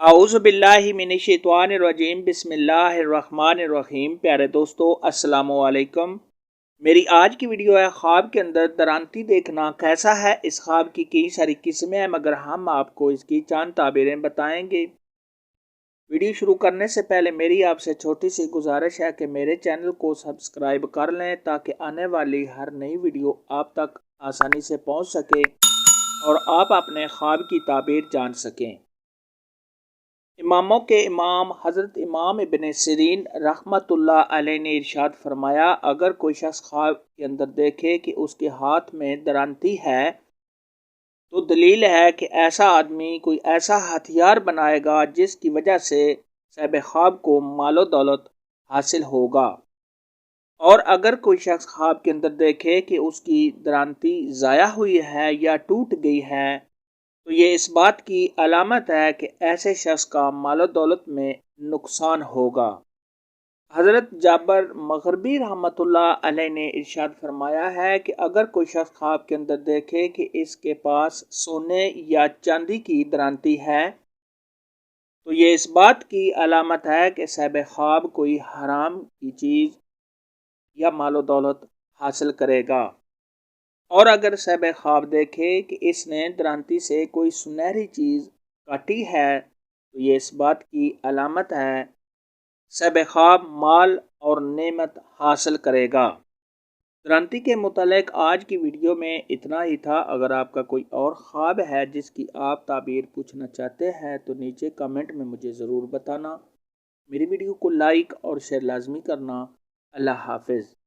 اعوذ باللہ من الشیطان الرجیم بسم اللہ الرحمن الرحیم۔ پیارے دوستو السلام علیکم۔ میری آج کی ویڈیو ہے خواب کے اندر درانتی دیکھنا کیسا ہے۔ اس خواب کی کئی ساری قسمیں ہیں مگر ہم آپ کو اس کی چند تعبیریں بتائیں گے۔ ویڈیو شروع کرنے سے پہلے میری آپ سے چھوٹی سی گزارش ہے کہ میرے چینل کو سبسکرائب کر لیں تاکہ آنے والی ہر نئی ویڈیو آپ تک آسانی سے پہنچ سکے اور آپ اپنے خواب کی تعبیر جان سکیں۔ اماموں کے امام حضرت امام ابن سیرین رحمۃ اللہ علیہ نے ارشاد فرمایا، اگر کوئی شخص خواب کے اندر دیکھے کہ اس کے ہاتھ میں درانتی ہے تو دلیل ہے کہ ایسا آدمی کوئی ایسا ہتھیار بنائے گا جس کی وجہ سے صاحب خواب کو مال و دولت حاصل ہوگا۔ اور اگر کوئی شخص خواب کے اندر دیکھے کہ اس کی درانتی ضائع ہوئی ہے یا ٹوٹ گئی ہے تو یہ اس بات کی علامت ہے کہ ایسے شخص کا مال و دولت میں نقصان ہوگا۔ حضرت جابر مغربی رحمۃ اللہ علیہ نے ارشاد فرمایا ہے کہ اگر کوئی شخص خواب کے اندر دیکھے کہ اس کے پاس سونے یا چاندی کی درانتی ہے تو یہ اس بات کی علامت ہے کہ صاحب خواب کوئی حرام کی چیز یا مال و دولت حاصل کرے گا۔ اور اگر صاحب خواب دیکھے کہ اس نے درانتی سے کوئی سنہری چیز کاٹی ہے تو یہ اس بات کی علامت ہے صاحب خواب مال اور نعمت حاصل کرے گا۔ درانتی کے متعلق آج کی ویڈیو میں اتنا ہی تھا۔ اگر آپ کا کوئی اور خواب ہے جس کی آپ تعبیر پوچھنا چاہتے ہیں تو نیچے کمنٹ میں مجھے ضرور بتانا۔ میری ویڈیو کو لائک اور شیئر لازمی کرنا۔ اللہ حافظ۔